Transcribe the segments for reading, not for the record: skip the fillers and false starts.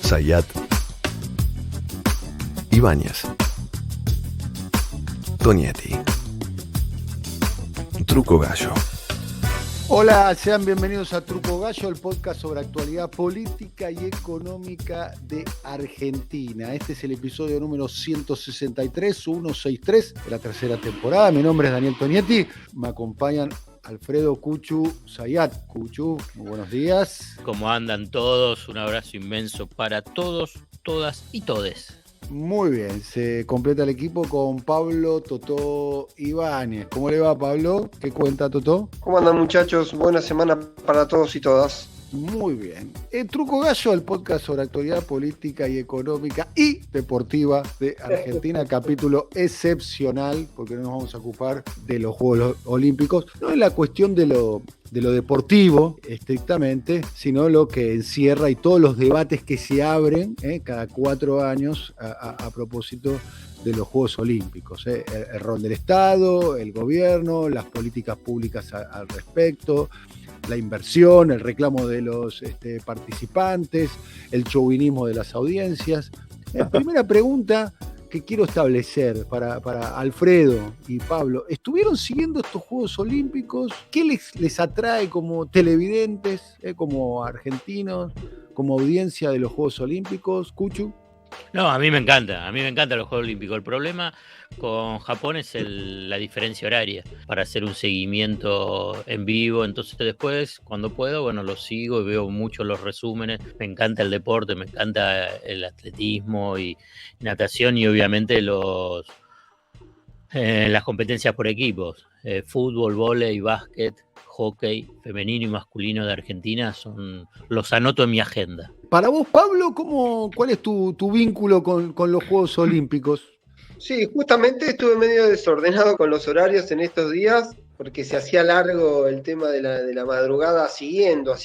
Zayat, Ibáñez, Tonietti, Truco Gallo. Hola, sean bienvenidos a Truco Gallo, el podcast sobre actualidad política y económica de Argentina. Este es el episodio número 163 de la tercera temporada. Mi nombre es Daniel Tonietti, me acompañan Alfredo Cuchu Zayat. Cuchu, muy buenos días. ¿Cómo andan todos? Un abrazo inmenso para todos, todas y todes. Muy bien, se completa el equipo con Pablo Totó Ibáñez. ¿Cómo le va, Pablo? ¿Qué cuenta, Totó? ¿Cómo andan, muchachos? Buena semana para todos y todas. Muy bien. El Truco Gallo, el podcast sobre actualidad política y económica y deportiva de Argentina, capítulo excepcional, porque no nos vamos a ocupar de los Juegos Olímpicos, no es la cuestión de lo deportivo estrictamente, sino lo que encierra y todos los debates que se abren cada 4 años a propósito de los Juegos Olímpicos. El rol del Estado, el gobierno, las políticas públicas al respecto, la inversión, el reclamo de los participantes, el chauvinismo de las audiencias. La primera pregunta que quiero establecer para Alfredo y Pablo: ¿estuvieron siguiendo estos Juegos Olímpicos? ¿Qué les atrae como televidentes, como argentinos, como audiencia de los Juegos Olímpicos? Cuchu. No, a mí me encantan los Juegos Olímpicos. El problema con Japón es la diferencia horaria para hacer un seguimiento en vivo. Entonces después, cuando puedo, bueno, lo sigo y veo mucho los resúmenes. Me encanta el deporte, me encanta el atletismo y natación y obviamente las competencias por equipos. Fútbol, vóley, básquet, hockey femenino y masculino de Argentina los anoto en mi agenda. Para vos, Pablo, ¿cuál es tu vínculo con los Juegos Olímpicos? Sí, justamente estuve medio desordenado con los horarios en estos días, porque se hacía largo el tema de la madrugada haciendo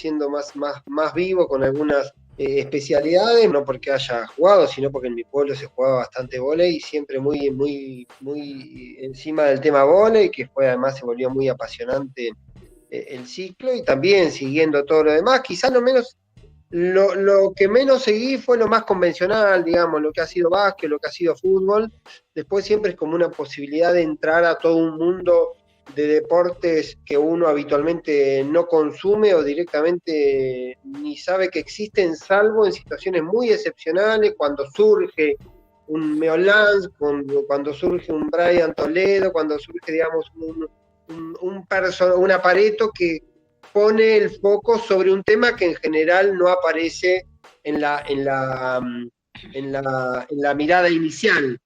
más vivo con algunas especialidades, no porque haya jugado, sino porque en mi pueblo se jugaba bastante vóley y siempre muy encima del tema vóley, que fue además se volvió muy apasionante el ciclo, y también siguiendo todo lo demás. Quizás lo que menos seguí fue lo más convencional, digamos, lo que ha sido básquet, lo que ha sido fútbol. Después siempre es como una posibilidad de entrar a todo un mundo de deportes que uno habitualmente no consume o directamente ni sabe que existen, salvo en situaciones muy excepcionales, cuando surge un Meo Lance, cuando surge un Brian Toledo, cuando surge, digamos, un Pareto que pone el foco sobre un tema que en general no aparece en la mirada inicial.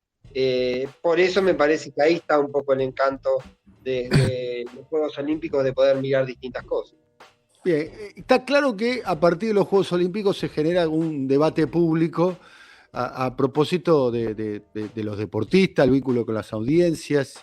Por eso me parece que ahí está un poco el encanto de los Juegos Olímpicos, de poder mirar distintas cosas. Bien, está claro que a partir de los Juegos Olímpicos se genera un debate público a propósito de los deportistas, el vínculo con las audiencias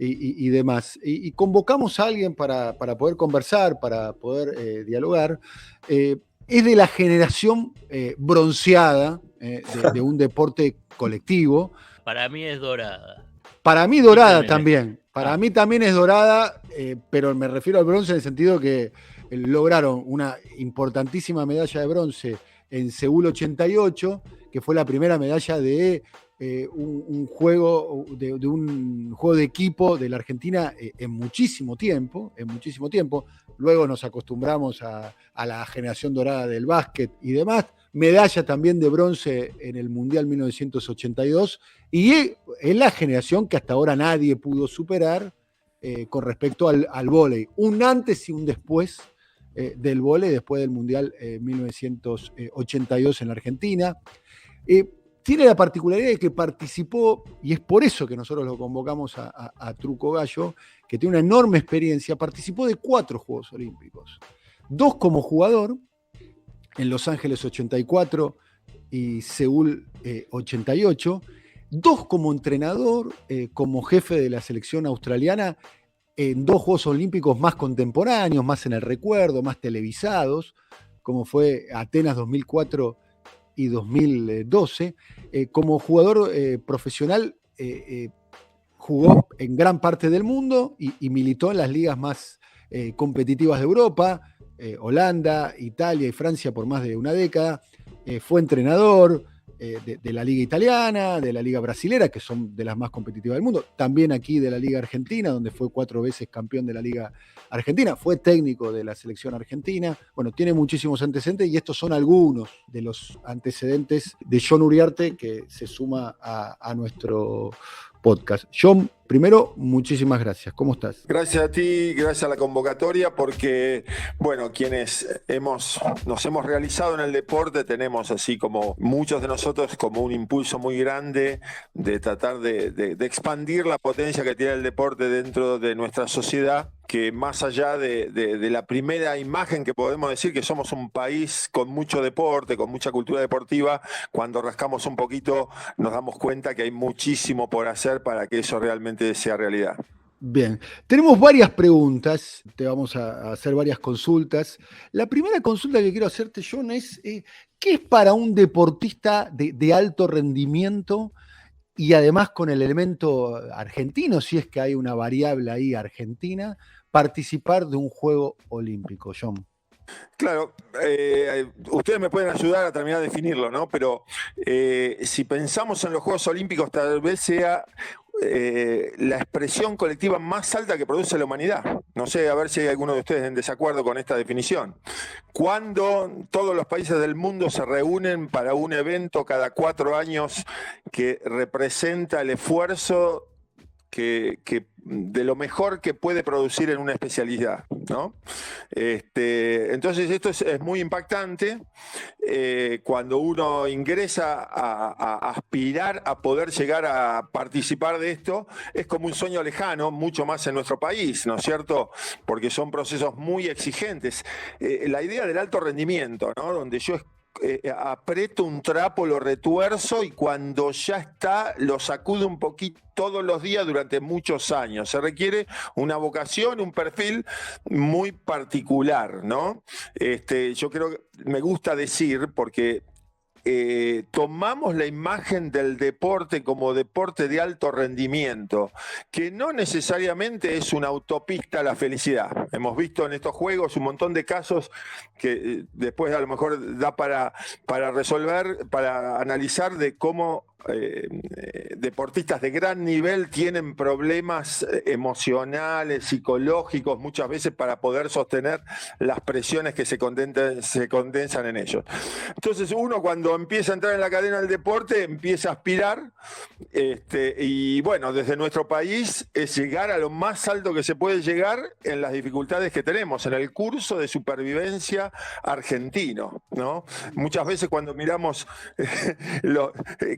y demás. Y convocamos a alguien para poder conversar, para poder dialogar. Es de la generación bronceada de un deporte colectivo. Para mí es dorada. Para mí dorada también. Para mí también es dorada, pero me refiero al bronce en el sentido que lograron una importantísima medalla de bronce en Seúl 88, que fue la primera medalla de un juego de equipo de la Argentina en muchísimo tiempo. Luego nos acostumbramos a la generación dorada del básquet y demás. Medalla también de bronce en el Mundial 1982, y es la generación que hasta ahora nadie pudo superar con respecto al vóley. Un antes y un después del vóley, después del Mundial 1982 en la Argentina. Tiene la particularidad de que participó, y es por eso que nosotros lo convocamos a Truco Gallo, que tiene una enorme experiencia. Participó de 4 Juegos Olímpicos. 2 como jugador, en Los Ángeles 84 y Seúl 88. 2 como entrenador, como jefe de la selección australiana, en 2 Juegos Olímpicos más contemporáneos, más en el recuerdo, más televisados, como fue Atenas 2004 y 2012. Como jugador profesional, jugó en gran parte del mundo y militó en las ligas más competitivas de Europa, Holanda, Italia y Francia por más de una década. fue entrenador de la Liga Italiana, de la Liga Brasilera, que son de las más competitivas del mundo, también aquí de la Liga Argentina, donde fue 4 veces campeón de la Liga Argentina, fue técnico de la selección argentina. Bueno, tiene muchísimos antecedentes y estos son algunos de los antecedentes de John Uriarte, que se suma a nuestro podcast. John, primero, muchísimas gracias. ¿Cómo estás? Gracias a ti, gracias a la convocatoria, porque, bueno, quienes nos hemos realizado en el deporte, tenemos, así como muchos de nosotros, como un impulso muy grande de tratar de expandir la potencia que tiene el deporte dentro de nuestra sociedad, que más allá de la primera imagen que podemos decir que somos un país con mucho deporte, con mucha cultura deportiva, cuando rascamos un poquito nos damos cuenta que hay muchísimo por hacer para que eso realmente sea realidad. Bien, tenemos varias preguntas, te vamos a hacer varias consultas. La primera consulta que quiero hacerte, John, es ¿qué es para un deportista de alto rendimiento y además con el elemento argentino, si es que hay una variable ahí argentina, participar de un Juego Olímpico, John? Claro, ustedes me pueden ayudar a terminar de definirlo, ¿no? Pero si pensamos en los Juegos Olímpicos, tal vez sea la expresión colectiva más alta que produce la humanidad. No sé, a ver si hay alguno de ustedes en desacuerdo con esta definición. Cuando todos los países del mundo se reúnen para un evento cada 4 años que representa el esfuerzo que de lo mejor que puede producir en una especialidad, ¿no? Entonces esto es muy impactante cuando uno ingresa a aspirar a poder llegar a participar de esto. Es como un sueño lejano, mucho más en nuestro país, ¿no es cierto? Porque son procesos muy exigentes. La idea del alto rendimiento, ¿no? Donde yo aprieto un trapo, lo retuerzo y cuando ya está lo sacudo un poquito todos los días durante muchos años. Se requiere una vocación, un perfil muy particular, ¿no? Yo creo que me gusta decir, porque tomamos la imagen del deporte como deporte de alto rendimiento, que no necesariamente es una autopista a la felicidad. Hemos visto en estos juegos un montón de casos que después a lo mejor da para resolver, para analizar de cómo deportistas de gran nivel tienen problemas emocionales, psicológicos, muchas veces para poder sostener las presiones que se condensan en ellos. Entonces uno, cuando empieza a entrar en la cadena del deporte, empieza a aspirar, y bueno, desde nuestro país es llegar a lo más alto que se puede llegar en las dificultades que tenemos, en el curso de supervivencia argentino, ¿no? Muchas veces cuando miramos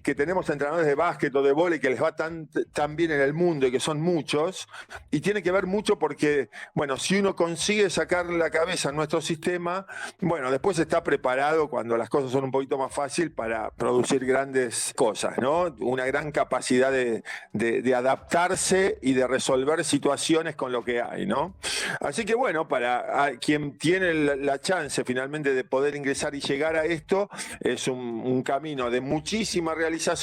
que tenemos entrenadores de básquet o de vóley que les va tan bien en el mundo y que son muchos, y tiene que ver mucho porque, bueno, si uno consigue sacar la cabeza en nuestro sistema, bueno, después está preparado cuando las cosas son un poquito más fácil para producir grandes cosas, ¿no? Una gran capacidad de adaptarse y de resolver situaciones con lo que hay, ¿no? Así que bueno, para quien tiene la chance finalmente de poder ingresar y llegar a esto, es un camino de muchísima realización,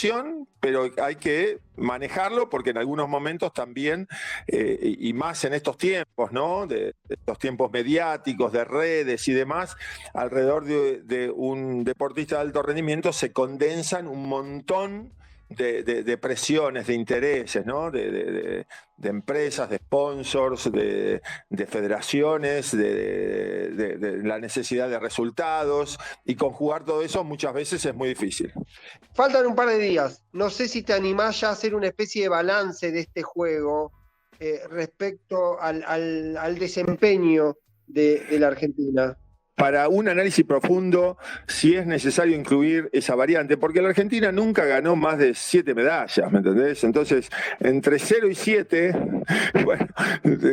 pero hay que manejarlo porque en algunos momentos también, y más en estos tiempos, ¿no? De estos tiempos mediáticos, de redes y demás, alrededor de un deportista de alto rendimiento se condensan un montón de presiones, de intereses, ¿no? De empresas, de sponsors, de federaciones, de la necesidad de resultados, y conjugar todo eso muchas veces es muy difícil. Faltan un par de días. No sé si te animás ya a hacer una especie de balance de este juego respecto al desempeño de la Argentina. Para un análisis profundo, si es necesario incluir esa variante, porque la Argentina nunca ganó más de 7 medallas, ¿me entendés? Entonces, entre 0 y 7, bueno,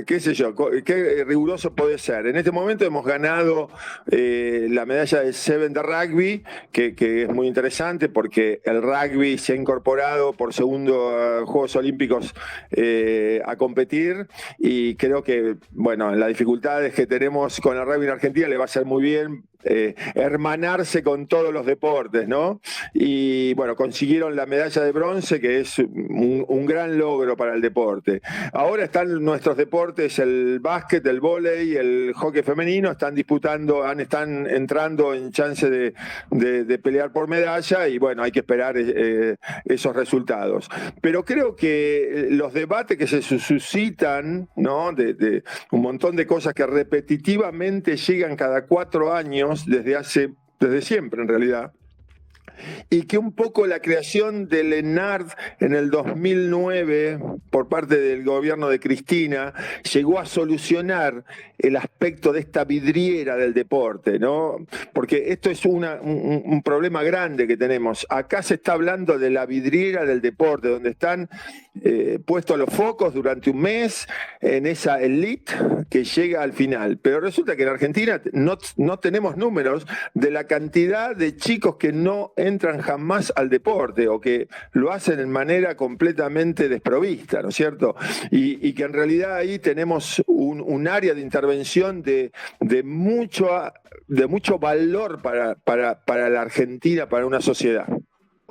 qué sé yo, qué riguroso puede ser. En este momento hemos ganado la medalla de Seven de rugby, que es muy interesante porque el rugby se ha incorporado por segundo a Juegos Olímpicos a competir, y creo que, bueno, las dificultades que tenemos con el rugby en Argentina le va a ser muy bien hermanarse con todos los deportes, ¿no? Y bueno, consiguieron la medalla de bronce, que es un gran logro para el deporte. Ahora están nuestros deportes, el básquet, el vóley, el hockey femenino, están entrando en chance de pelear por medalla, y bueno, hay que esperar esos resultados. Pero creo que los debates que se suscitan, ¿no? De un montón de cosas que repetitivamente llegan cada 4 años, desde siempre en realidad, y que un poco la creación del ENARD en el 2009 por parte del gobierno de Cristina llegó a solucionar el aspecto de esta vidriera del deporte, ¿no? Porque esto es un problema grande que tenemos. Acá se está hablando de la vidriera del deporte, donde están puestos los focos durante un mes en esa elite que llega al final. Pero resulta que en Argentina no tenemos números de la cantidad de chicos que no entran jamás al deporte o que lo hacen en manera completamente desprovista, ¿no es cierto? Y que en realidad ahí tenemos un área de intervención de mucho valor para la Argentina, para una sociedad.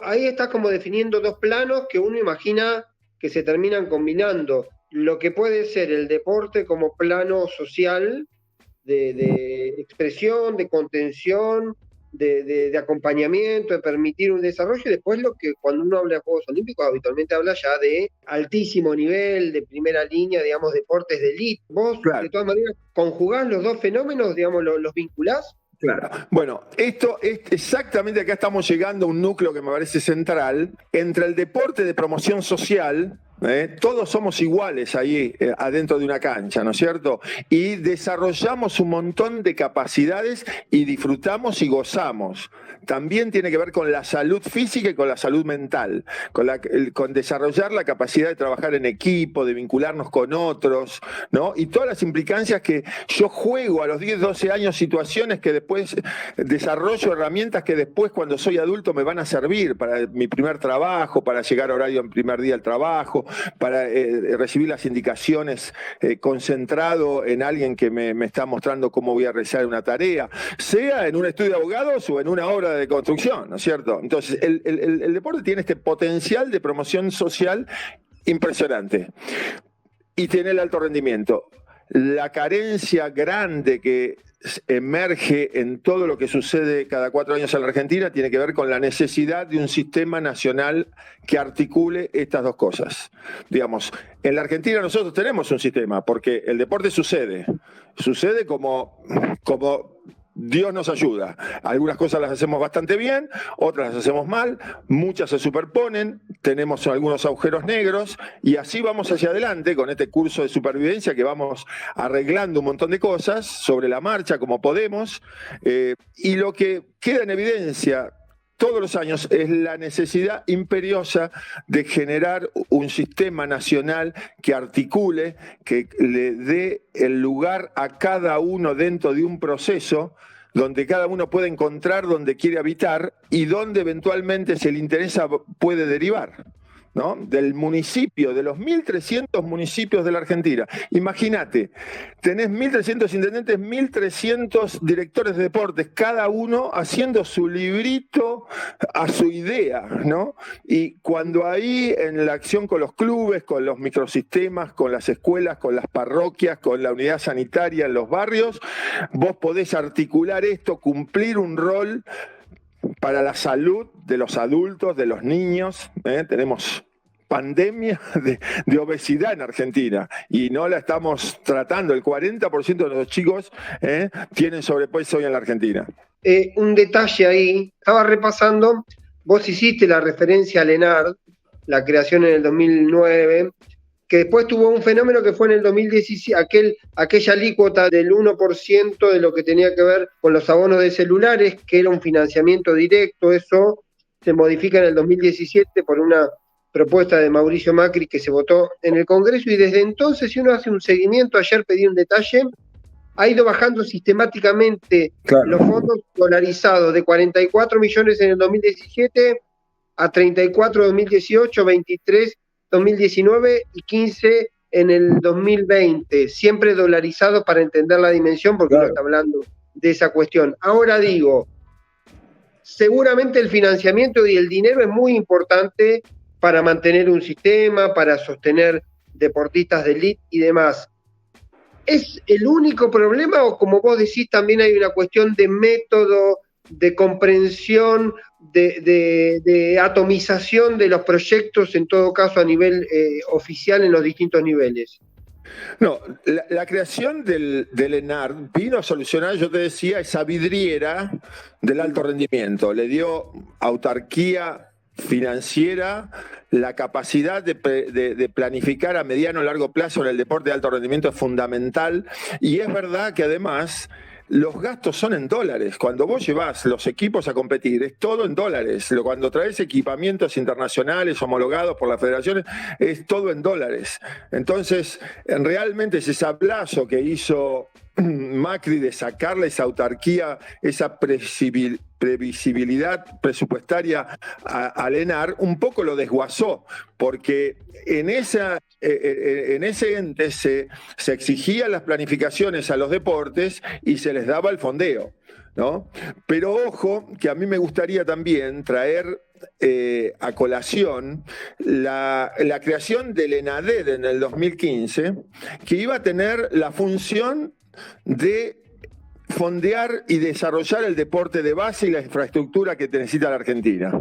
Ahí está como definiendo dos planos que uno imagina que se terminan combinando. Lo que puede ser el deporte como plano social, de expresión, de contención, de acompañamiento, de permitir un desarrollo, y después lo que cuando uno habla de Juegos Olímpicos habitualmente habla ya de altísimo nivel, de primera línea, digamos, deportes de élite. Vos, claro, de todas maneras, conjugás los dos fenómenos, digamos, los vinculás. Claro. Bueno, esto es exactamente, acá estamos llegando a un núcleo que me parece central entre el deporte de promoción social. Todos somos iguales ahí adentro de una cancha, ¿no es cierto? Y desarrollamos un montón de capacidades y disfrutamos y gozamos. También tiene que ver con la salud física y con la salud mental, con desarrollar la capacidad de trabajar en equipo, de vincularnos con otros, ¿no? Y todas las implicancias que yo juego a los 10, 12 años, situaciones que después desarrollo, herramientas que después cuando soy adulto me van a servir para mi primer trabajo, para llegar a horario en primer día al trabajo, para recibir las indicaciones concentrado en alguien que me está mostrando cómo voy a realizar una tarea, sea en un estudio de abogados o en una obra de construcción, ¿no es cierto? Entonces, el deporte tiene este potencial de promoción social impresionante y tiene el alto rendimiento. La carencia grande que emerge en todo lo que sucede cada 4 años en la Argentina tiene que ver con la necesidad de un sistema nacional que articule estas dos cosas. Digamos, en la Argentina nosotros tenemos un sistema, porque el deporte sucede como Dios nos ayuda. Algunas cosas las hacemos bastante bien, otras las hacemos mal, muchas se superponen, tenemos algunos agujeros negros y así vamos hacia adelante con este curso de supervivencia que vamos arreglando un montón de cosas sobre la marcha como podemos, y lo que queda en evidencia todos los años es la necesidad imperiosa de generar un sistema nacional que articule, que le dé el lugar a cada uno dentro de un proceso donde cada uno puede encontrar donde quiere habitar y donde eventualmente, si le interesa, puede derivar, ¿no? Del municipio, de los 1.300 municipios de la Argentina. Imagínate, tenés 1.300 intendentes, 1.300 directores de deportes, cada uno haciendo su librito a su idea, ¿no? Y cuando ahí en la acción con los clubes, con los microsistemas, con las escuelas, con las parroquias, con la unidad sanitaria en los barrios, vos podés articular esto, cumplir un rol para la salud de los adultos, de los niños. Tenemos pandemia de obesidad en Argentina y no la estamos tratando. El 40% de los chicos tienen sobrepeso hoy en la Argentina. Un detalle ahí, estaba repasando, vos hiciste la referencia al ENARD, la creación en el 2009, que después tuvo un fenómeno que fue en el 2017, aquella alícuota del 1% de lo que tenía que ver con los abonos de celulares, que era un financiamiento directo. Eso se modifica en el 2017 por una propuesta de Mauricio Macri que se votó en el Congreso, y desde entonces, si uno hace un seguimiento, ayer pedí un detalle, ha ido bajando sistemáticamente, claro, los fondos dolarizados de 44 millones en el 2017 a 34 en 2018, 23 2019 y 15 en el 2020, siempre dolarizados para entender la dimensión, porque claro, uno está hablando de esa cuestión. Ahora digo, seguramente el financiamiento y el dinero es muy importante para mantener un sistema, para sostener deportistas de élite y demás. ¿Es el único problema o, como vos decís, también hay una cuestión de método, de comprensión, de atomización de los proyectos, en todo caso a nivel oficial en los distintos niveles? No, la creación del ENAR vino a solucionar, yo te decía, esa vidriera del alto rendimiento. Le dio autarquía financiera, la capacidad de planificar a mediano o largo plazo en el deporte de alto rendimiento es fundamental, y es verdad que además los gastos son en dólares. Cuando vos llevas los equipos a competir, es todo en dólares. Cuando traes equipamientos internacionales homologados por las federaciones, es todo en dólares. Entonces, realmente ese sablazo que hizo Macri de sacarle esa autarquía, esa previsibilidad presupuestaria al ENAR, un poco lo desguazó, porque en ese ente se exigían las planificaciones a los deportes y se les daba el fondeo, ¿no? Pero ojo, que a mí me gustaría también traer a colación la creación del ENADED en el 2015, que iba a tener la función de fondear y desarrollar el deporte de base y la infraestructura que necesita la Argentina.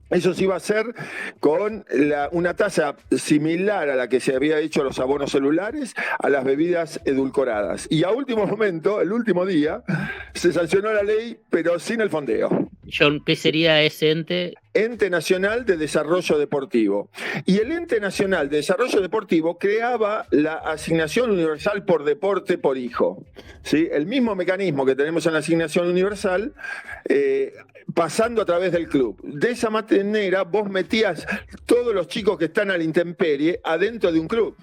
Eso se iba a hacer con una tasa similar a la que se había hecho a los abonos celulares, a las bebidas edulcoradas. Y a último momento, el último día, se sancionó la ley, pero sin el fondeo. John, ¿qué sería ese ente? Ente Nacional de Desarrollo Deportivo. Y el Ente Nacional de Desarrollo Deportivo creaba la asignación universal por deporte por hijo. ¿Sí? El mismo mecanismo que tenemos en la asignación universal, pasando a través del club. De esa manera vos metías todos los chicos que están a la intemperie adentro de un club.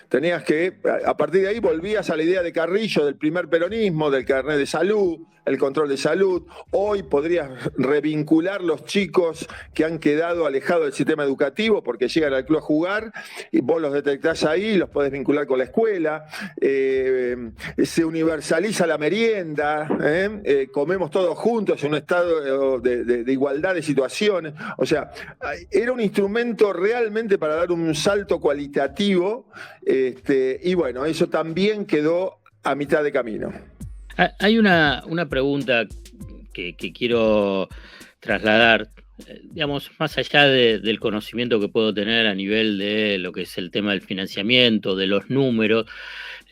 Tenías que, a partir de ahí volvías a la idea de Carrillo, del primer peronismo, del carnet de salud, el control de salud. Hoy podrías revincular los chicos que han quedado alejados del sistema educativo porque llegan al club a jugar y vos los detectás ahí, los podés vincular con la escuela. Se universaliza la merienda, comemos todos juntos en un estado de igualdad de situaciones. O sea, era un instrumento realmente para dar un salto cualitativo, y bueno, eso también quedó a mitad de camino. Hay una pregunta que quiero trasladar, digamos, más allá del conocimiento que puedo tener a nivel de lo que es el tema del financiamiento, de los números,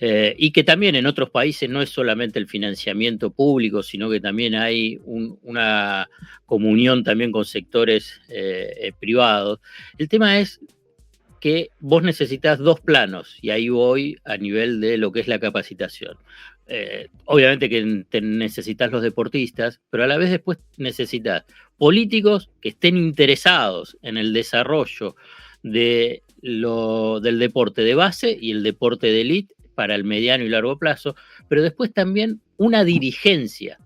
y que también en otros países no es solamente el financiamiento público, sino que también hay una comunión también con sectores privados. El tema es que vos necesitas dos planos, y ahí voy a nivel de lo que es la capacitación. Obviamente que necesitas los deportistas, pero a la vez después necesitas políticos que estén interesados en el desarrollo del deporte de base y el deporte de élite para el mediano y largo plazo, pero después también una dirigencia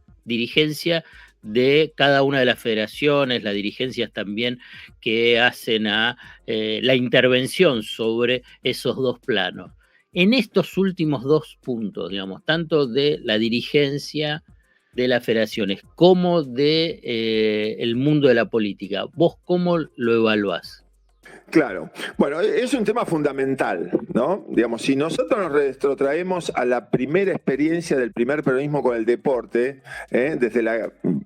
de cada una de las federaciones, las dirigencias también que hacen a la intervención sobre esos dos planos. En estos últimos dos puntos, digamos, tanto de la dirigencia de las federaciones como de el mundo de la política, ¿vos cómo lo evaluás? Claro. Bueno, es un tema fundamental, ¿no? Digamos, si nosotros nos retrotraemos a la primera experiencia del primer peronismo con el deporte,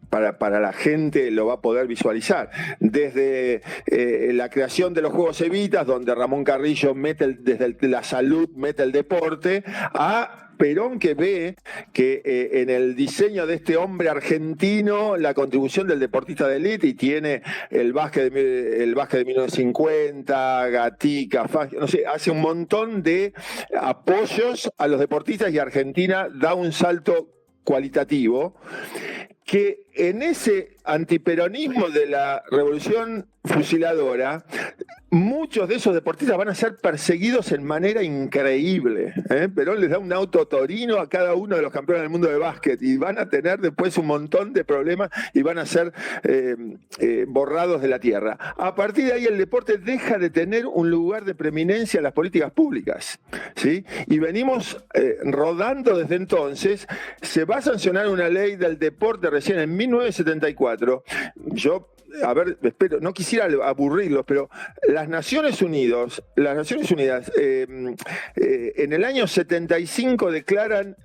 para la gente lo va a poder visualizar. Desde la creación de los Juegos Evitas, donde Ramón Carrillo desde la salud mete el deporte, a Perón, que ve que en el diseño de este hombre argentino la contribución del deportista de élite, y tiene el básquet de 1950, Gatica, no sé, hace un montón de apoyos a los deportistas y Argentina da un salto cualitativo. que en ese antiperonismo de la revolución fusiladora, muchos de esos deportistas van a ser perseguidos en manera increíble. Perón les da un auto Torino a cada uno de los campeones del mundo de básquet y van a tener después un montón de problemas y van a ser borrados de la tierra. A partir de ahí el deporte deja de tener un lugar de preeminencia en las políticas públicas, ¿sí? Y venimos rodando desde entonces. Se va a sancionar una ley del deporte recién en 1974. Yo, a ver, espero, no quisiera aburrirlos, pero las Naciones Unidas en el año 75 declaran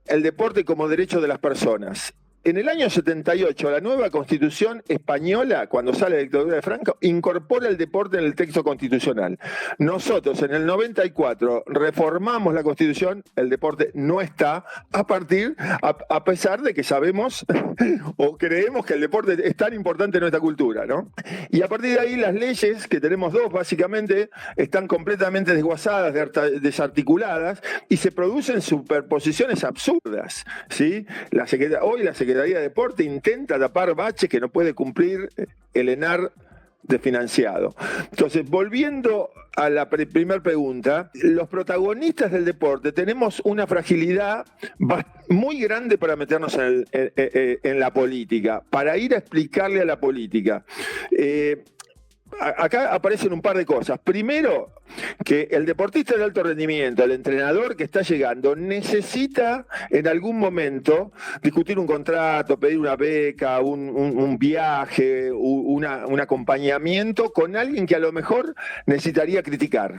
el deporte como derecho de las personas. En el año 78, la nueva Constitución española, cuando sale la dictadura de Franco, incorpora el deporte en el texto constitucional. Nosotros, en el 94, reformamos la Constitución, el deporte no está, a pesar de que sabemos o creemos que el deporte es tan importante en nuestra cultura, ¿no? Y a partir de ahí, las leyes, que tenemos dos, básicamente, están completamente desguazadas, desarticuladas, y se producen superposiciones absurdas, ¿sí? Hoy la Secretaría de Deporte intenta tapar baches que no puede cumplir el ENAR de financiado. Entonces, volviendo a la primera pregunta, los protagonistas del deporte tenemos una fragilidad muy grande para meternos en la política, para ir a explicarle a la política. Acá aparecen un par de cosas. Primero, que el deportista de alto rendimiento, el entrenador que está llegando, necesita en algún momento discutir un contrato, pedir una beca, un viaje, un acompañamiento con alguien que a lo mejor necesitaría criticar.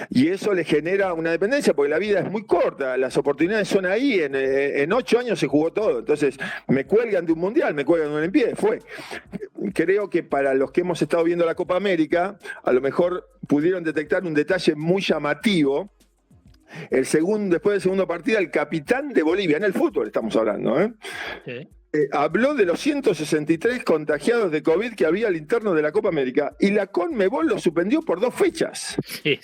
Y eso le genera una dependencia, porque la vida es muy corta, las oportunidades son ahí, en 8 años se jugó todo. Entonces, me cuelgan de un mundial, me cuelgan de una Olimpiada, fue. Creo que para los que hemos estado viendo la Copa América, a lo mejor pudieron detectar un detalle muy llamativo. Después del segundo partido, el capitán de Bolivia, en el fútbol estamos hablando, Sí. Habló de los 163 contagiados de COVID que había al interno de la Copa América y la CONMEBOL lo suspendió por 2 fechas. Sí,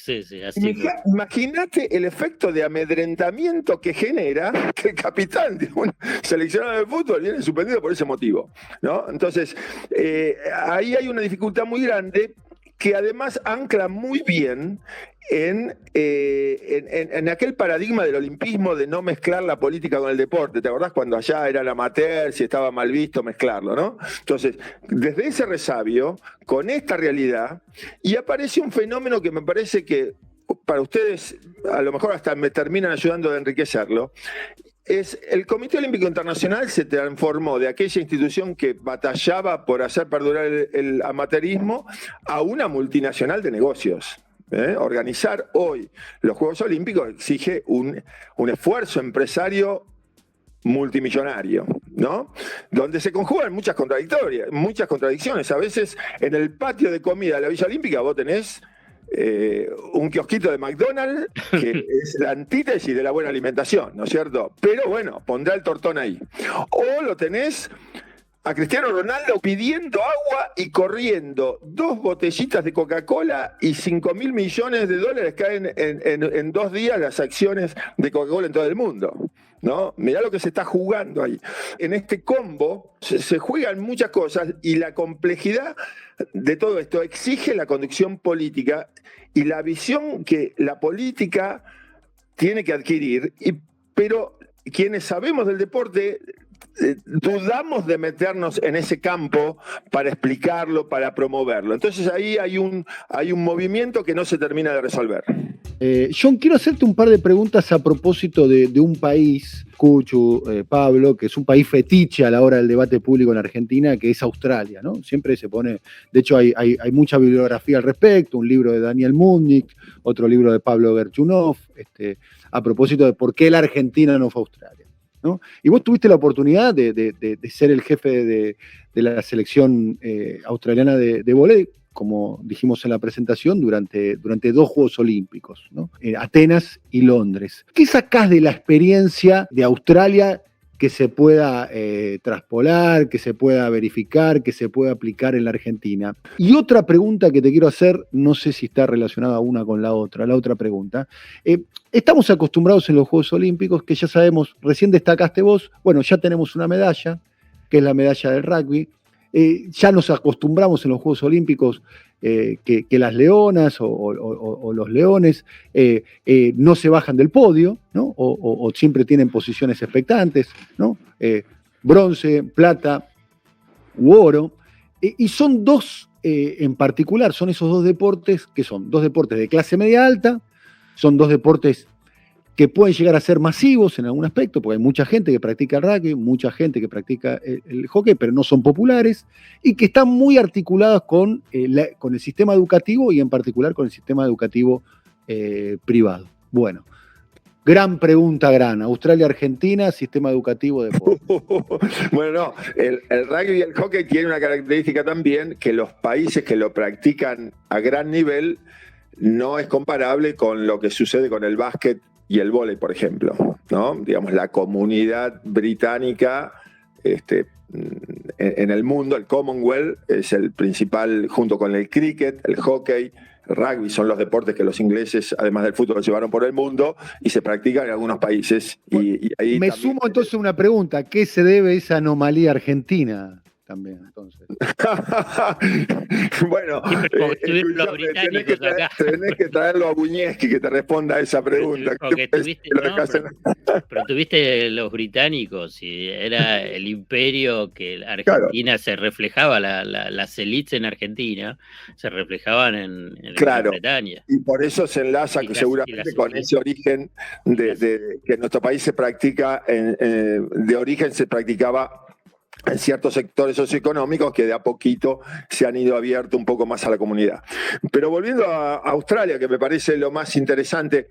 así. Imagínate el efecto de amedrentamiento que genera que el capitán de un seleccionado de fútbol viene suspendido por ese motivo, ¿no? Entonces, ahí hay una dificultad muy grande que además ancla muy bien en aquel paradigma del olimpismo de no mezclar la política con el deporte. ¿Te acordás cuando allá eran amateurs y estaba mal visto mezclarlo, ¿no? Entonces, desde ese resabio, con esta realidad, y aparece un fenómeno que me parece que para ustedes a lo mejor hasta me terminan ayudando a enriquecerlo. El Comité Olímpico Internacional se transformó de aquella institución que batallaba por hacer perdurar el amateurismo a una multinacional de negocios. Organizar hoy los Juegos Olímpicos exige un esfuerzo empresario multimillonario, ¿no? Donde se conjugan muchas contradicciones. A veces en el patio de comida de la Villa Olímpica vos tenés un kiosquito de McDonald's que es la antítesis de la buena alimentación, ¿no es cierto? Pero bueno, pondrá el tortón ahí. O lo tenés a Cristiano Ronaldo pidiendo agua y corriendo 2 botellitas de Coca-Cola y $5.000 millones caen en 2 días las acciones de Coca-Cola en todo el mundo, ¿no? Mirá lo que se está jugando ahí. En este combo se juegan muchas cosas y la complejidad de todo esto exige la conducción política y la visión que la política tiene que adquirir, pero quienes sabemos del deporte dudamos de meternos en ese campo para explicarlo, para promoverlo. Entonces ahí hay un movimiento que no se termina de resolver. John, quiero hacerte un par de preguntas a propósito de un país, Cuchu, Pablo, que es un país fetiche a la hora del debate público en Argentina, que es Australia, ¿no? Siempre se pone, de hecho hay mucha bibliografía al respecto, un libro de Daniel Mundnik, otro libro de Pablo Gerchunov, a propósito de por qué la Argentina no fue a Australia, ¿no? Y vos tuviste la oportunidad de ser el jefe de la selección australiana de vóley, como dijimos en la presentación, durante 2 Juegos Olímpicos, ¿no? Atenas y Londres. ¿Qué sacás de la experiencia de Australia que se pueda traspolar, que se pueda verificar, que se pueda aplicar en la Argentina? Y otra pregunta que te quiero hacer, no sé si está relacionada una con la otra pregunta. Estamos acostumbrados en los Juegos Olímpicos, que ya sabemos, recién destacaste vos, bueno, ya tenemos una medalla, que es la medalla del rugby. Ya nos acostumbramos en los Juegos Olímpicos que las leonas o los leones no se bajan del podio, ¿no? O siempre tienen posiciones expectantes, ¿no? Bronce, plata u oro. Y son dos en particular, son esos dos deportes que son dos deportes de clase media alta, son dos deportes que pueden llegar a ser masivos en algún aspecto, porque hay mucha gente que practica el rugby, mucha gente que practica el hockey, pero no son populares, y que están muy articulados con el sistema educativo y en particular con el sistema educativo privado. Bueno, gran pregunta, Australia-Argentina, sistema educativo de deporte. Bueno, no, el rugby y el hockey tienen una característica también, que los países que lo practican a gran nivel no es comparable con lo que sucede con el básquet y el vóley, por ejemplo, ¿no? Digamos, la comunidad británica en el mundo, el Commonwealth, es el principal, junto con el cricket, el hockey, el rugby, son los deportes que los ingleses, además del fútbol, llevaron por el mundo y se practican en algunos países. Y ahí me sumo entonces a una pregunta, ¿qué se debe a esa anomalía argentina? También, entonces. Bueno, tenés que traerlo a Buñeschi que te responda a esa pregunta. Pero tuviste los británicos y era el imperio que Argentina se reflejaba, las élites en Argentina se reflejaban en Gran Bretaña. Y por eso se enlaza seguramente con ese origen que en nuestro país se practica, de origen se practicaba en ciertos sectores socioeconómicos que de a poquito se han ido abierto un poco más a la comunidad. Pero volviendo a Australia, que me parece lo más interesante,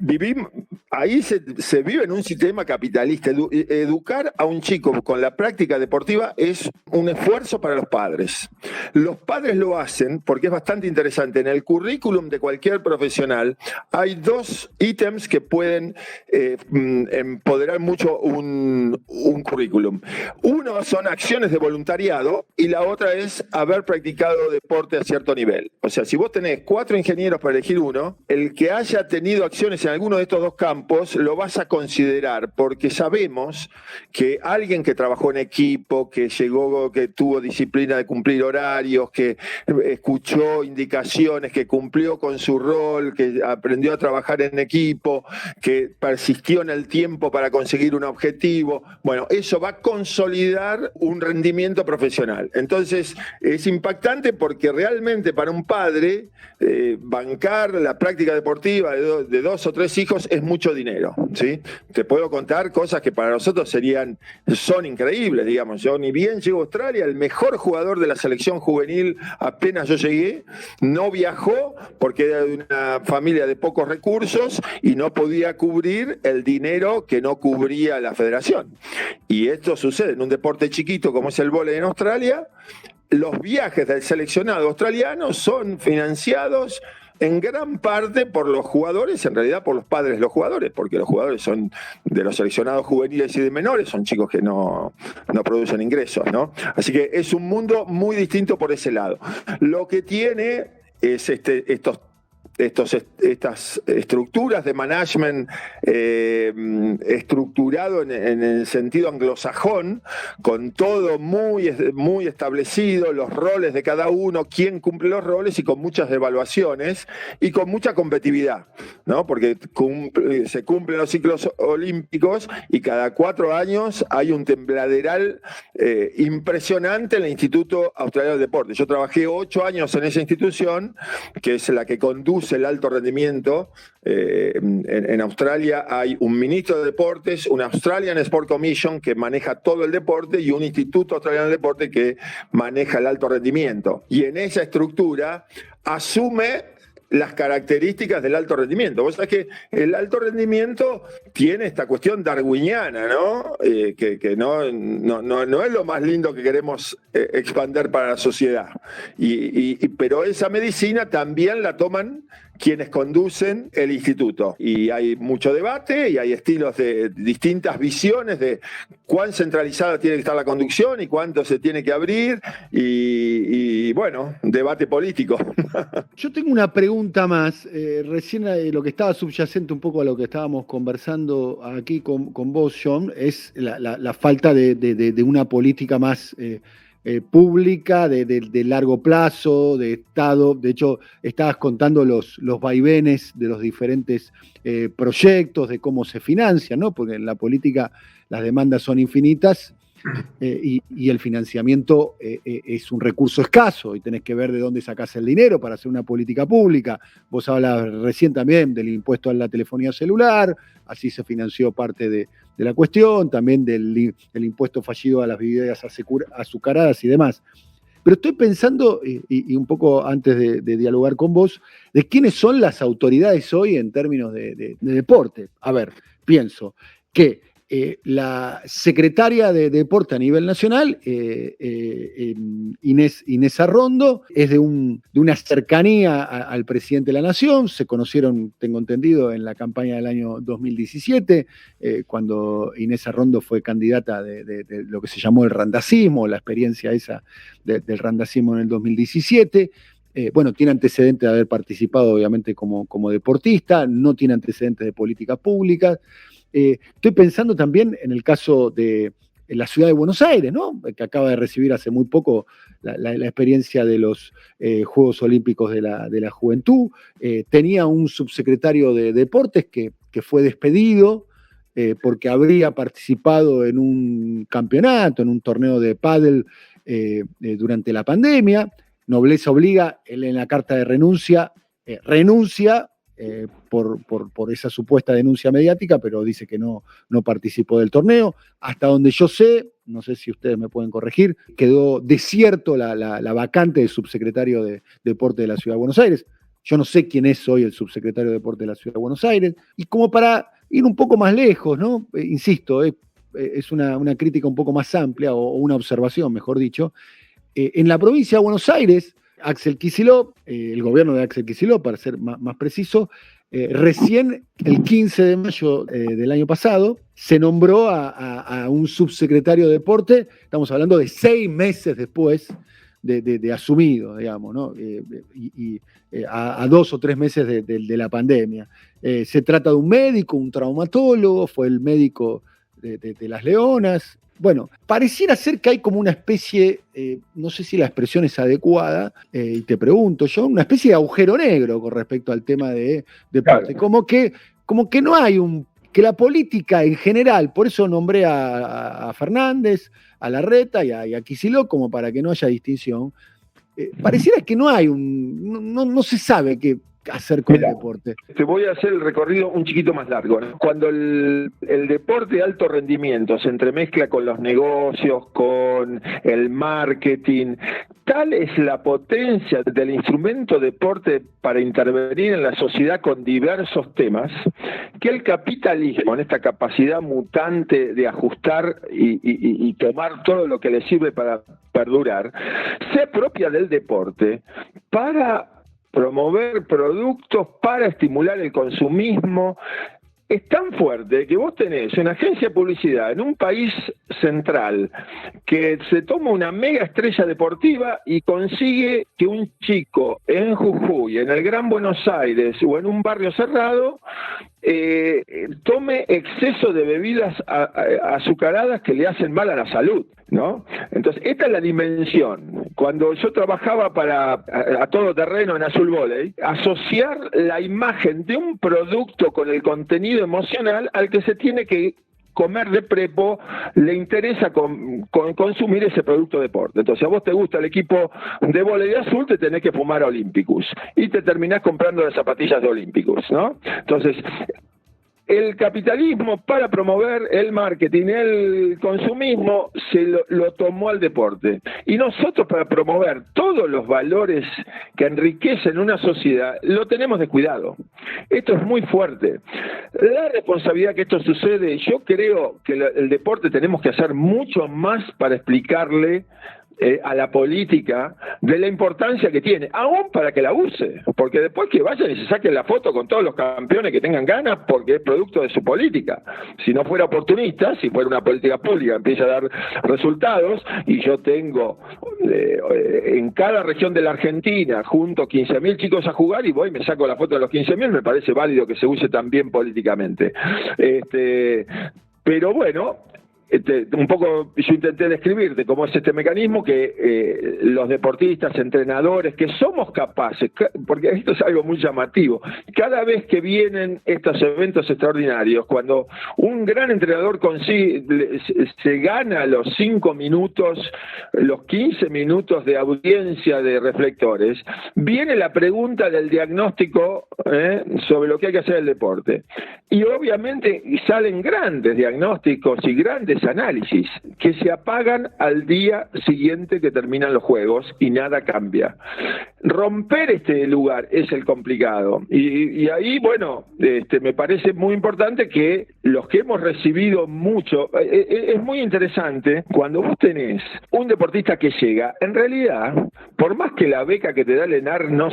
ahí se vive en un sistema capitalista. Educar a un chico con la práctica deportiva es un esfuerzo para los padres. Los padres lo hacen porque es bastante interesante. En el currículum de cualquier profesional hay dos ítems que pueden empoderar mucho un currículum. Uno son acciones de voluntariado y la otra es haber practicado deporte a cierto nivel. O sea, si vos tenés 4 ingenieros para elegir uno, el que haya tenido acciones en alguno de estos dos campos lo vas a considerar, porque sabemos que alguien que trabajó en equipo, que llegó, que tuvo disciplina de cumplir horarios, que escuchó indicaciones, que cumplió con su rol, que aprendió a trabajar en equipo, que persistió en el tiempo para conseguir un objetivo, bueno, eso va a consolidar un rendimiento profesional. Entonces, es impactante porque realmente para un padre bancar la práctica deportiva de 2 o 3 hijos es mucho dinero, ¿sí? Te puedo contar cosas que para nosotros son increíbles, digamos. Yo ni bien llego a Australia, el mejor jugador de la selección juvenil apenas yo llegué, no viajó porque era de una familia de pocos recursos y no podía cubrir el dinero que no cubría la federación. Y esto sucede en un deporte chiquito como es el vóley en Australia. Los viajes del seleccionado australiano son financiados en gran parte por los jugadores, en realidad por los padres de los jugadores, porque los jugadores son de los seleccionados juveniles y de menores, son chicos que no producen ingresos, ¿no? Así que es un mundo muy distinto por ese lado. Lo que tiene es estas estructuras de management estructurado en el sentido anglosajón, con todo muy establecido, los roles de cada uno, quién cumple los roles y con muchas evaluaciones y con mucha competitividad, ¿no? Porque se cumplen los ciclos olímpicos y cada 4 años hay un tembladeral impresionante en el Instituto Australiano del Deporte. Yo trabajé 8 años en esa institución, que es la que conduce el alto rendimiento. En Australia hay un ministro de deportes, una Australian Sport Commission que maneja todo el deporte y un Instituto Australiano del Deporte que maneja el alto rendimiento. Y en esa estructura asume las características del alto rendimiento. Vos sabés que el alto rendimiento tiene esta cuestión darwiniana, ¿no? Que no es lo más lindo que queremos expandir para la sociedad. Pero esa medicina también la toman quienes conducen el instituto. Y hay mucho debate y hay estilos de distintas visiones de cuán centralizada tiene que estar la conducción y cuánto se tiene que abrir y bueno, debate político. Yo tengo una pregunta más. Recién lo que estaba subyacente un poco a lo que estábamos conversando aquí con vos, John, es la falta de una política más pública, de largo plazo, de Estado. De hecho, estabas contando los vaivenes de los diferentes proyectos, de cómo se financian, ¿no? Porque en la política las demandas son infinitas. Y el financiamiento es un recurso escaso y tenés que ver de dónde sacás el dinero para hacer una política pública. Vos hablabas recién también del impuesto a la telefonía celular, así se financió parte de la cuestión, también del impuesto fallido a las bebidas azucaradas y demás. Pero estoy pensando, y un poco antes de dialogar con vos, de quiénes son las autoridades hoy en términos de deporte. A ver, pienso que la secretaria de Deporte a nivel nacional, Inés Arrondo, es de una cercanía al presidente de la Nación. Se conocieron, tengo entendido, en la campaña del año 2017, cuando Inés Arrondo fue candidata de lo que se llamó el randacismo, la experiencia esa del randacismo en el 2017. Bueno, tiene antecedentes de haber participado, obviamente, como deportista, no tiene antecedentes de políticas públicas. Estoy pensando también en el caso de la ciudad de Buenos Aires, ¿no? Que acaba de recibir hace muy poco la experiencia de los Juegos Olímpicos de la Juventud. Tenía un subsecretario de Deportes que fue despedido porque habría participado en un campeonato, en un torneo de pádel durante la pandemia. Nobleza obliga, él en la carta de renuncia por esa supuesta denuncia mediática, pero dice que no participó del torneo. Hasta donde yo sé, no sé si ustedes me pueden corregir, quedó desierto la vacante de subsecretario de Deporte de la Ciudad de Buenos Aires. Yo no sé quién es hoy el subsecretario de Deporte de la Ciudad de Buenos Aires. Y como para ir un poco más lejos, ¿no? Insisto, es una crítica un poco más amplia, o una observación, mejor dicho. En la provincia de Buenos Aires, Axel Kicillof, el gobierno de Axel Kicillof, para ser más preciso, recién el 15 de mayo del año pasado se nombró a un subsecretario de Deporte. Estamos hablando de 6 meses después de asumido, digamos, ¿no? A 2 o 3 meses de la pandemia. Se trata de un médico, un traumatólogo, fue el médico de Las Leonas. Bueno, pareciera ser que hay como una especie, no sé si la expresión es adecuada, y te pregunto yo, una especie de agujero negro con respecto al tema de deporte. Claro. Como que no hay que la política en general, por eso nombré a Fernández, a Larreta y a Kicillof, como para que no haya distinción. Pareciera que no hay no se sabe qué hacer con el deporte. Te voy a hacer el recorrido un chiquito más largo, ¿no? Cuando el deporte de alto rendimiento se entremezcla con los negocios, con el marketing, tal es la potencia del instrumento deporte para intervenir en la sociedad con diversos temas, que el capitalismo, en esta capacidad mutante de ajustar y tomar todo lo que le sirve para perdurar, se apropia del deporte para promover productos, para estimular el consumismo. Es tan fuerte que vos tenés una agencia de publicidad en un país central que se toma una mega estrella deportiva y consigue que un chico en Jujuy, en el Gran Buenos Aires o en un barrio cerrado tome exceso de bebidas azucaradas que le hacen mal a la salud, ¿no? Entonces, esta es la dimensión. Cuando yo trabajaba a todo terreno en Azul Volley, asociar la imagen de un producto con el contenido emocional al que se tiene que comer de prepo, le interesa consumir ese producto de deporte. Entonces, a vos te gusta el equipo de vóley de Azul, te tenés que fumar Olympicus y te terminás comprando las zapatillas de Olympicus, ¿no? Entonces, el capitalismo, para promover el marketing, el consumismo, se lo tomó al deporte. Y nosotros, para promover todos los valores que enriquecen una sociedad, lo tenemos descuidado. Esto es muy fuerte. La responsabilidad que esto sucede, yo creo que el deporte tenemos que hacer mucho más para explicarle a la política de la importancia que tiene, aún para que la use, porque después que vayan y se saquen la foto con todos los campeones que tengan ganas, porque es producto de su política. Si no fuera oportunista, si fuera una política pública, empieza a dar resultados, y yo tengo en cada región de la Argentina junto 15.000 chicos a jugar y voy y me saco la foto de los 15.000, me parece válido que se use también políticamente. Pero bueno, un poco yo intenté describirte cómo es este mecanismo que los deportistas, entrenadores, que somos capaces, porque esto es algo muy llamativo, cada vez que vienen estos eventos extraordinarios, cuando un gran entrenador se gana los 5 minutos, los 15 minutos de audiencia de reflectores, viene la pregunta del diagnóstico sobre lo que hay que hacer en el deporte. Y obviamente salen grandes diagnósticos y grandes análisis que se apagan al día siguiente que terminan los juegos y nada cambia. Romper este lugar es el complicado. Y ahí, bueno, me parece muy importante que los que hemos recibido mucho, es muy interesante cuando vos tenés un deportista que llega, en realidad, por más que la beca que te da el ENAR no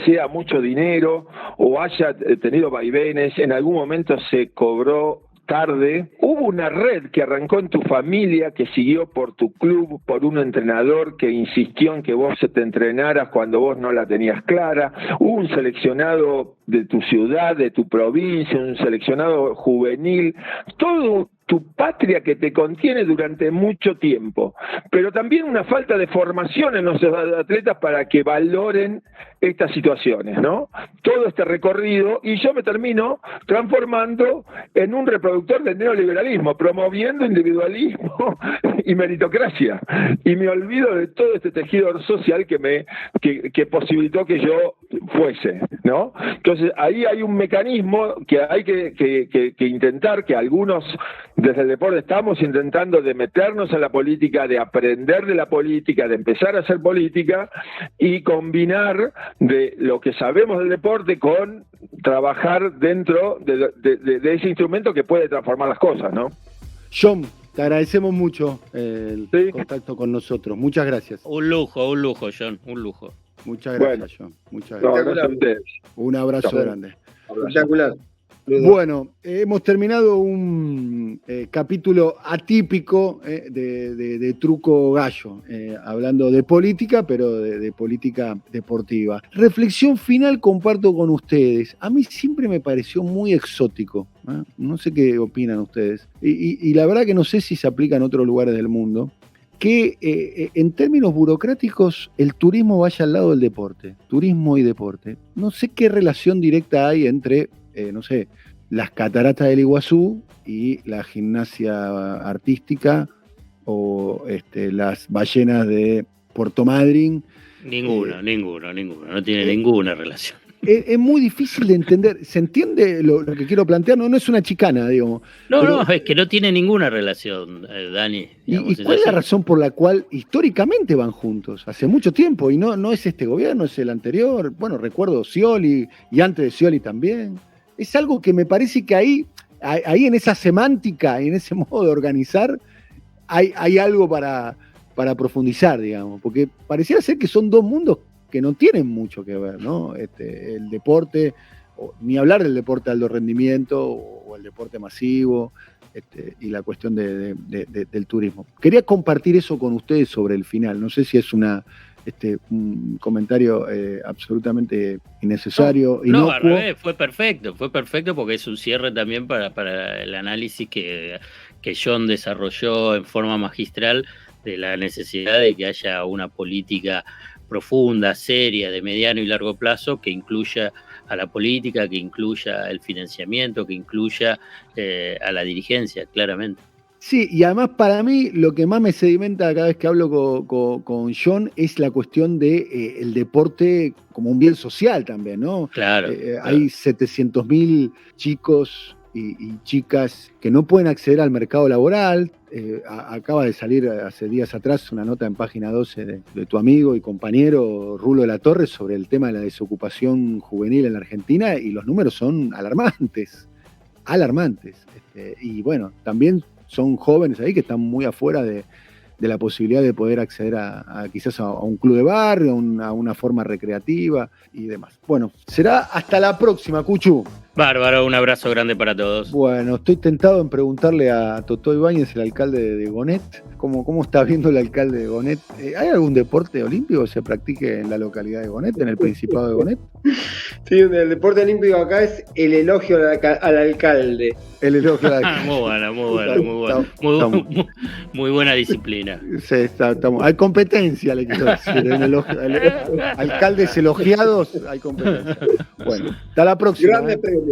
sea mucho dinero o haya tenido vaivenes, en algún momento se cobró tarde, hubo una red que arrancó en tu familia, que siguió por tu club, por un entrenador que insistió en que vos te entrenaras cuando vos no la tenías clara, hubo un seleccionado de tu ciudad, de tu provincia, un seleccionado juvenil, todo tu patria que te contiene durante mucho tiempo, pero también una falta de formación en los atletas para que valoren estas situaciones, ¿no? Todo este recorrido, y yo me termino transformando en un reproductor del neoliberalismo, promoviendo individualismo y meritocracia, y me olvido de todo este tejido social que posibilitó que yo fuese, ¿no? Entonces ahí hay un mecanismo que hay que intentar, que algunos desde el deporte estamos intentando, de meternos en la política, de aprender de la política, de empezar a hacer política y combinar de lo que sabemos del deporte con trabajar dentro de ese instrumento que puede transformar las cosas, ¿no? John, te agradecemos mucho el contacto con nosotros. Muchas gracias. Un lujo, John, un lujo. Muchas gracias, John. Muchas No, gracias. gracias a ustedes. Un abrazo grande. Espectacular. Bueno, hemos terminado un capítulo atípico de Truco Gallo, hablando de política, pero de política deportiva. Reflexión final comparto con ustedes. A mí siempre me pareció muy exótico. No sé qué opinan ustedes. Y la verdad que no sé si se aplica en otros lugares del mundo, que en términos burocráticos el turismo vaya al lado del deporte. Turismo y deporte. No sé qué relación directa hay entre no sé, las cataratas del Iguazú y la gimnasia artística o las ballenas de Puerto Madryn. Ninguno, no tiene ninguna relación. Es muy difícil de entender. ¿Se entiende lo que quiero plantear? No es una chicana, digo. No, es que no tiene ninguna relación, Dani. ¿Y cuál es la razón por la cual históricamente van juntos? Hace mucho tiempo, y no es este gobierno, es el anterior. Bueno, recuerdo Scioli, y antes de Scioli también. Es algo que me parece que ahí en esa semántica, en ese modo de organizar, hay algo para profundizar, digamos, porque pareciera ser que son dos mundos que no tienen mucho que ver, ¿no? El deporte, ni hablar del deporte de alto rendimiento o el deporte masivo, y la cuestión del turismo. Quería compartir eso con ustedes sobre el final. No sé si es un comentario absolutamente innecesario. No, al revés, fue perfecto porque es un cierre también para el análisis que John desarrolló en forma magistral de la necesidad de que haya una política profunda, seria, de mediano y largo plazo, que incluya a la política, que incluya el financiamiento, que incluya a la dirigencia, claramente. Sí, y además para mí lo que más me sedimenta cada vez que hablo con John es la cuestión de el deporte como un bien social también, ¿no? Claro. Hay 700.000 chicos y chicas que no pueden acceder al mercado laboral. Acaba de salir hace días atrás una nota en página 12 de tu amigo y compañero Rulo de la Torre sobre el tema de la desocupación juvenil en la Argentina, y los números son alarmantes. Y bueno, también son jóvenes ahí que están muy afuera de la posibilidad de poder acceder quizás a un club de barrio, a una forma recreativa y demás. Bueno, será hasta la próxima, Cuchu. Bárbaro, un abrazo grande para todos. Bueno, estoy tentado en preguntarle a Totó Ibáñez, el alcalde de Gonet, ¿cómo está viendo el alcalde de Gonet? ¿Hay algún deporte olímpico que se practique en la localidad de Gonet, en el Principado de Gonet? Sí, el deporte olímpico acá es el elogio al alcalde. El elogio al alcalde. Muy buena disciplina. Sí, hay competencia, le quiero decir. Alcaldes elogiados, hay competencia. Bueno, hasta la próxima. Grandes premios.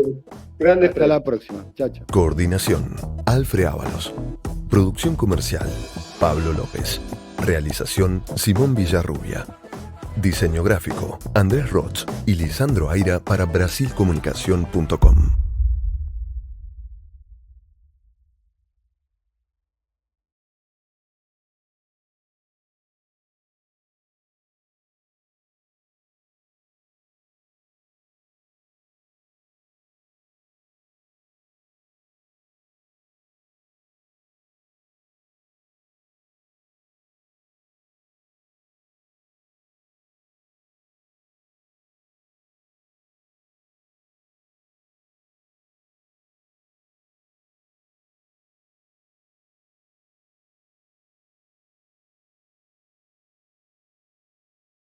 Hasta la próxima. Chao, chao. Coordinación, Alfred Ábalos. Producción comercial, Pablo López. Realización, Simón Villarrubia. Diseño gráfico, Andrés Roch y Lisandro Aira para brasilcomunicación.com.